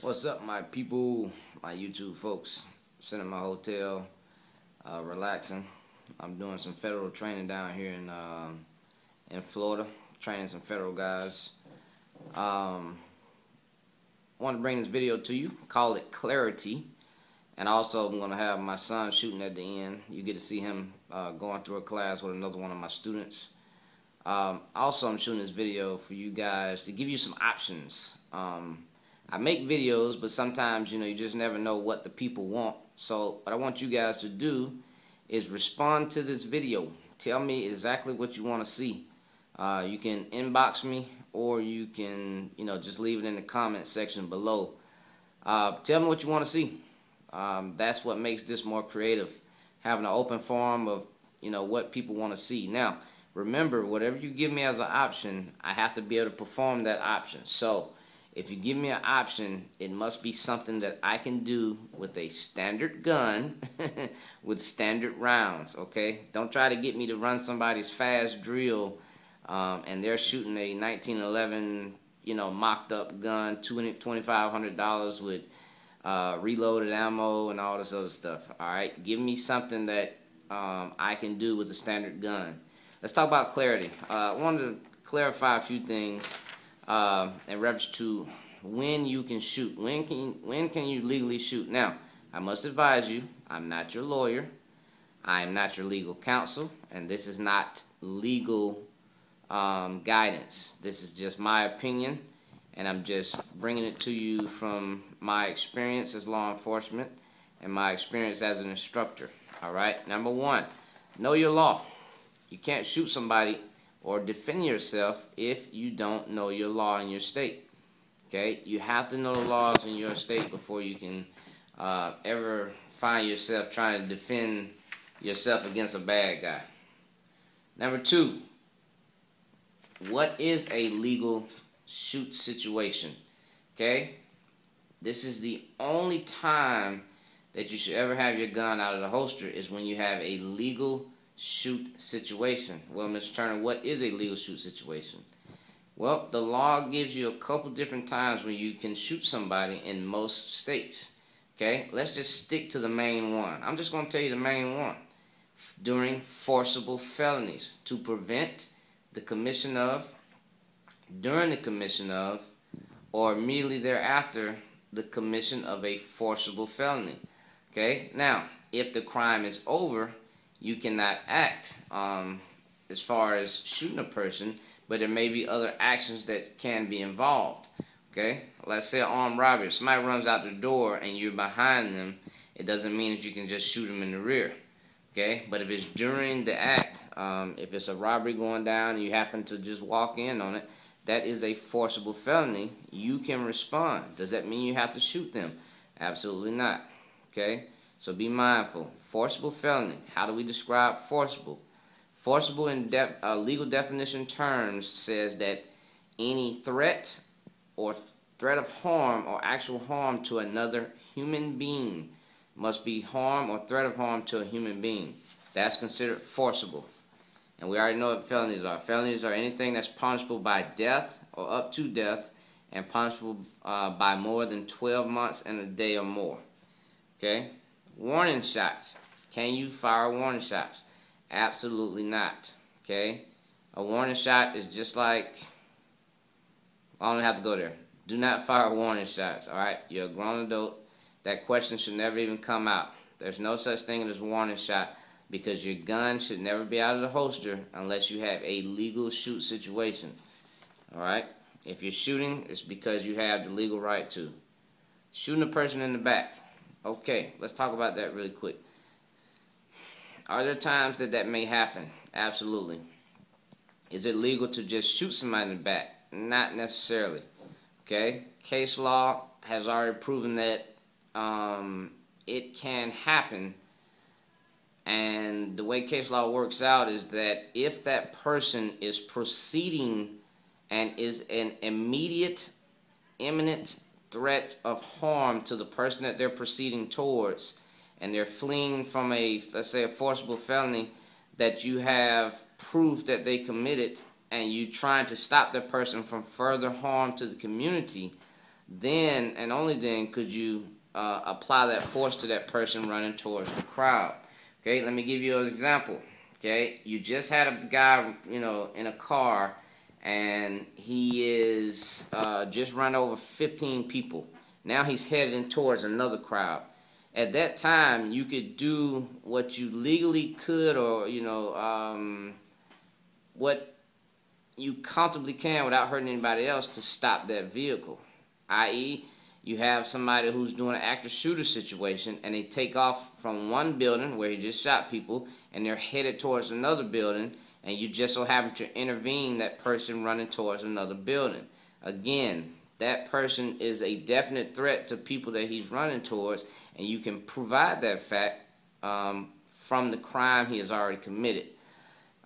What's up, my people, my YouTube folks? Sitting in my hotel, relaxing. I'm doing some federal training down here in Florida, training some federal guys. Want to bring this video to you. Call it Clarity, and also I'm going to have my son shooting at the end. You get to see him going through a class with another one of my students. Also, I'm shooting this video for you guys to give you some options. I make videos, but sometimes, you just never know what the people want. So what I want you guys to do is respond to this video. Tell me exactly what you want to see. You can inbox me, or you can, just leave it in the comment section below. Tell me what you want to see. That's what makes this more creative. Having an open forum of, what people want to see. Now, remember, whatever you give me as an option, I have to be able to perform that option. So if you give me an option, it must be something that I can do with a standard gun with standard rounds, okay? Don't try to get me to run somebody's fast drill and they're shooting a 1911, mocked up gun, $2,500 with reloaded ammo and all this other stuff, all right? Give me something that I can do with a standard gun. Let's talk about clarity. I wanted to clarify a few things in reference to when you can shoot. When can you legally shoot? Now, I must advise you, I'm not your lawyer. I am not your legal counsel, and this is not legal guidance. This is just my opinion, and I'm just bringing it to you from my experience as law enforcement and my experience as an instructor. All right, number one, know your law. You can't shoot somebody or defend yourself if you don't know your law in your state. Okay, you have to know the laws in your state before you can ever find yourself trying to defend yourself against a bad guy. Number two, what is a legal shoot situation? Okay, this is the only time that you should ever have your gun out of the holster is when you have a legal shoot situation. Well, Mr. Turner, what is a legal shoot situation? Well, the law gives you a couple different times when you can shoot somebody in most states. Okay, let's just stick to the main one. I'm just going to tell you the main one. During forcible felonies, to prevent the commission of, during the commission of, or immediately thereafter, the commission of a forcible felony. Okay, now, if the crime is over, you cannot act as far as shooting a person, but there may be other actions that can be involved. Okay, let's say an armed robbery. If somebody runs out the door and you're behind them, it doesn't mean that you can just shoot them in the rear. Okay, but if it's during the act, if it's a robbery going down and you happen to just walk in on it, that is a forcible felony. You can respond. Does that mean you have to shoot them? Absolutely not. Okay, so be mindful. Forcible felony. How do we describe forcible? Forcible in legal definition terms says that any threat or threat of harm or actual harm to another human being must be harm or threat of harm to a human being. That's considered forcible. And we already know what felonies are. Felonies are anything that's punishable by death or up to death and punishable by more than 12 months and a day or more. Okay? Warning shots. Can you fire warning shots? Absolutely not. Okay? A warning shot is just like, I don't have to go there. Do not fire warning shots. Alright? You're a grown adult. That question should never even come out. There's no such thing as a warning shot because your gun should never be out of the holster unless you have a legal shoot situation. Alright? If you're shooting, it's because you have the legal right to. Shooting a person in the back. Okay, let's talk about that really quick. Are there times that may happen? Absolutely. Is it legal to just shoot somebody in the back? Not necessarily. Okay? Case law has already proven that it can happen, and the way case law works out is that if that person is proceeding and is an immediate, imminent threat of harm to the person that they're proceeding towards, and they're fleeing from a, let's say, a forcible felony that you have proof that they committed, and you trying to stop that person from further harm to the community, then and only then could you apply that force to that person running towards the crowd. Okay, let me give you an example. Okay, you just had a guy, in a car, and he is just run over 15 people. Now he's heading towards another crowd. At that time, you could do what you legally could, or what you comfortably can without hurting anybody else to stop that vehicle. I.e., you have somebody who's doing an active shooter situation, and they take off from one building where he just shot people, and they're headed towards another building, and you just so happen to intervene that person running towards another building. Again, that person is a definite threat to people that he's running towards, and you can provide that fact from the crime he has already committed.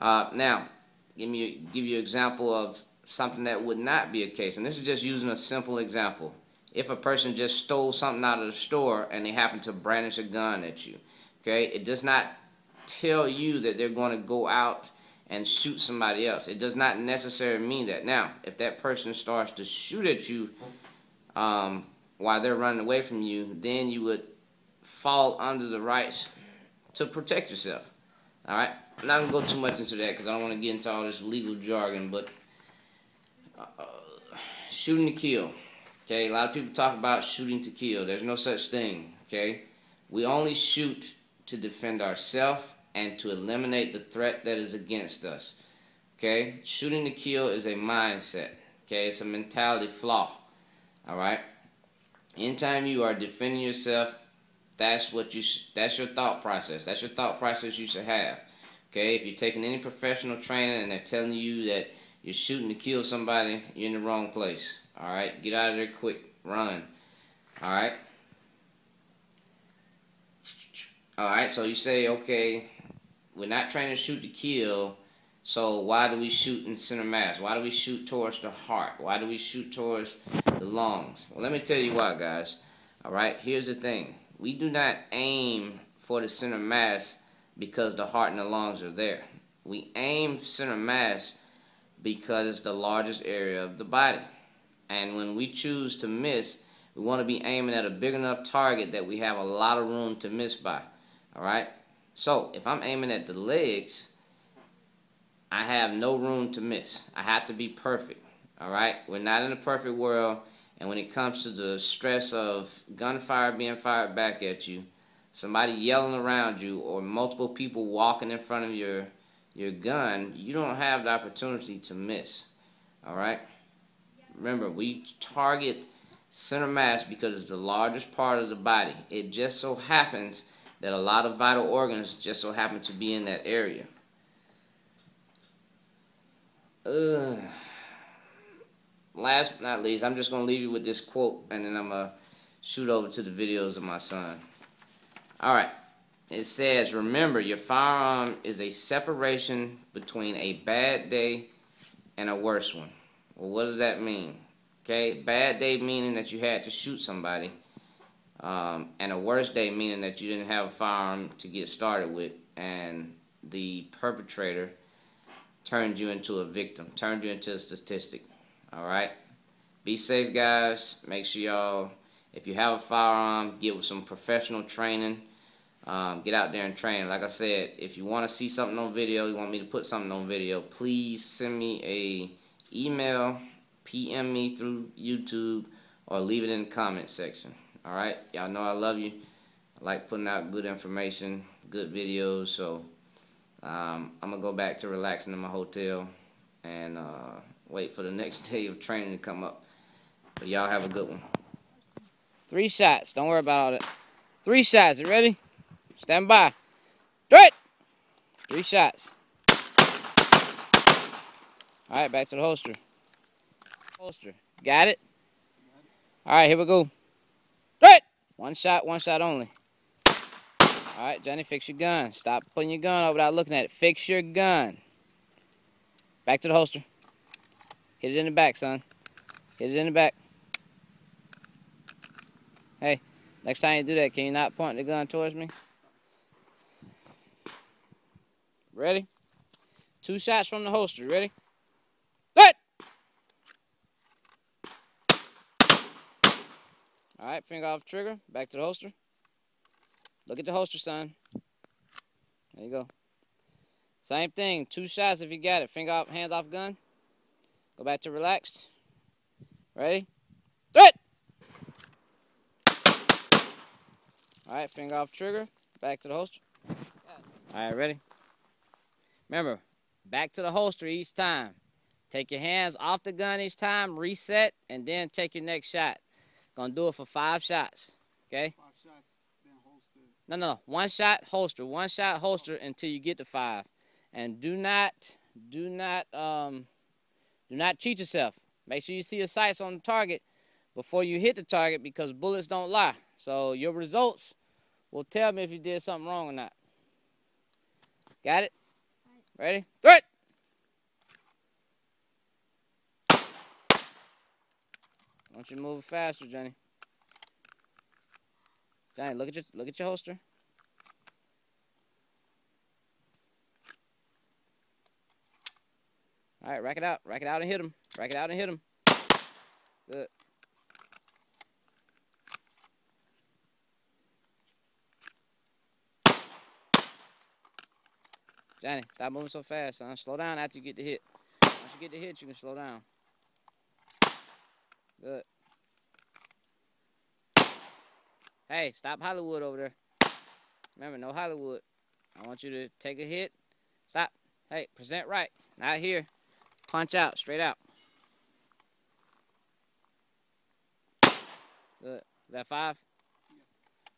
Now, give you an example of something that would not be a case, and this is just using a simple example. If a person just stole something out of the store and they happen to brandish a gun at you, okay, it does not tell you that they're going to go out and shoot somebody else. It does not necessarily mean that. Now, if that person starts to shoot at you while they're running away from you, then you would fall under the rights to protect yourself. All right? I'm not going to go too much into that because I don't want to get into all this legal jargon, but shooting to kill. Okay, a lot of people talk about shooting to kill. There's no such thing, okay? We only shoot to defend ourselves and to eliminate the threat that is against us, okay? Shooting to kill is a mindset, okay? It's a mentality flaw, all right? Anytime you are defending yourself, that's your thought process. That's your thought process you should have, okay? If you're taking any professional training and they're telling you that you're shooting to kill somebody, you're in the wrong place. All right, get out of there quick. Run. All right. All right, so you say, okay, we're not trying to shoot to kill, so why do we shoot in center mass? Why do we shoot towards the heart? Why do we shoot towards the lungs? Well, let me tell you why, guys. All right, here's the thing. We do not aim for the center mass because the heart and the lungs are there. We aim center mass because it's the largest area of the body. And when we choose to miss, we want to be aiming at a big enough target that we have a lot of room to miss by. All right? So, if I'm aiming at the legs, I have no room to miss. I have to be perfect. All right? We're not in a perfect world. And when it comes to the stress of gunfire being fired back at you, somebody yelling around you, or multiple people walking in front of your gun, you don't have the opportunity to miss. All right? Remember, we target center mass because it's the largest part of the body. It just so happens that a lot of vital organs just so happen to be in that area. Last but not least, I'm just going to leave you with this quote, and then I'm going to shoot over to the videos of my son. All right. It says, remember, your firearm is a separation between a bad day and a worse one. Well, what does that mean? Okay, bad day meaning that you had to shoot somebody, and a worse day meaning that you didn't have a firearm to get started with, and the perpetrator turned you into a victim, turned you into a statistic. All right? Be safe, guys. Make sure y'all, if you have a firearm, get with some professional training. Get out there and train. Like I said, if you want to see something on video, you want me to put something on video, please send me a email, PM me through YouTube, or leave it in the comment section. All right? Y'all know I love you. I like putting out good information, good videos, so I'm going to go back to relaxing in my hotel and wait for the next day of training to come up. But y'all have a good one. 3 shots. Don't worry about all that. 3 shots. You ready? Stand by. Straight. 3 shots. All right, back to the holster. Holster. Got it? All right, here we go. Straight. 1 shot only. All right, Johnny, fix your gun. Stop putting your gun over without looking at it. Fix your gun. Back to the holster. Hit it in the back, son. Hit it in the back. Hey, next time you do that, can you not point the gun towards me? Ready? 2 shots from the holster. Ready? Set! finger off trigger, back to the holster. Look at the holster, son. There you go. Same thing, 2 shots if you got it. Finger off, hands off gun. Go back to relaxed. Ready? Throw it! Alright, finger off trigger, back to the holster. Alright, ready? Remember, back to the holster each time. Take your hands off the gun each time, reset, and then take your next shot. Gonna do it for 5 shots. Okay? 5 shots, then holster. No. 1 shot, holster. 1 shot, holster until you get to 5. And do not cheat yourself. Make sure you see your sights on the target before you hit the target, because bullets don't lie. So your results will tell me if you did something wrong or not. Got it? Ready? Throw it! I want you to move faster, Johnny. Johnny, look at your holster. All right, rack it out and hit him. Rack it out and hit him. Good. Johnny, stop moving so fast, son. Slow down after you get the hit. Once you get the hit, you can slow down. Good. Hey, stop Hollywood over there. Remember, no Hollywood. I want you to take a hit. Stop. Hey, present right. Not here. Punch out, straight out. Good. Is that 5?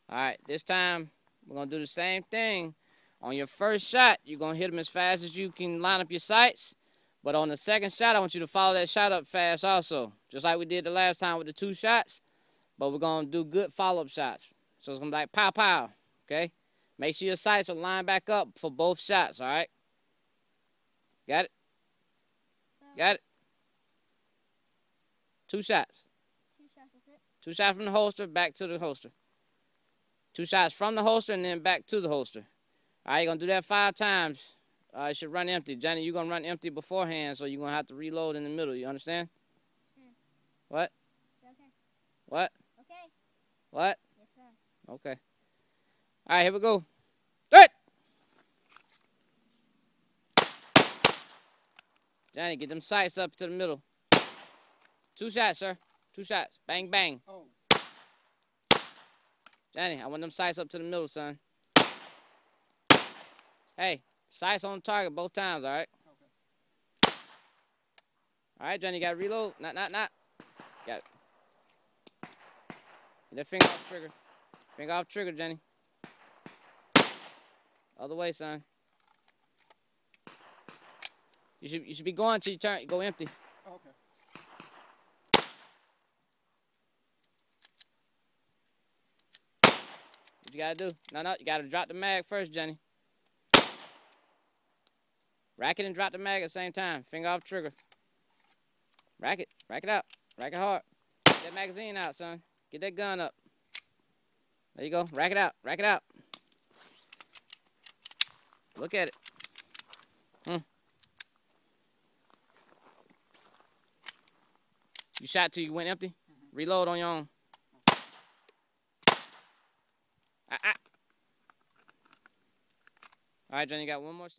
All right, this time we're going to do the same thing. On your first shot, you're going to hit them as fast as you can line up your sights. But on the second shot, I want you to follow that shot up fast also. Just like we did the last time with the 2 shots. But we're going to do good follow-up shots. So it's going to be like pow, pow. Okay? Make sure your sights are lined back up for both shots, all right? Got it? Got it? 2 shots. 2 shots, that's it? 2 shots from the holster, back to the holster. 2 shots from the holster and then back to the holster. All right, you're going to do that 5 times. It should run empty. Johnny, you're going to run empty beforehand, so you're going to have to reload in the middle. You understand? What? Okay. What? Okay. What? Yes, sir. Okay. All right, here we go. Do it! Johnny, get them sights up to the middle. 2 shots, sir. 2 shots. Bang, bang. Oh. Johnny, I want them sights up to the middle, son. Hey, sights on target both times, all right? Okay. All right, Johnny, you got to reload. Not. Got it. Get that finger off trigger. Finger off trigger, Johnny. Other way, son. You should be going till you turn. You go empty. Okay. What you gotta do? No. You gotta drop the mag first, Johnny. Rack it and drop the mag at the same time. Finger off trigger. Rack it. Rack it out. Rack it hard. Get that magazine out, son. Get that gun up. There you go. Rack it out. Rack it out. Look at it. You shot till you went empty? Reload on your own. All right, Johnny, you got one more set.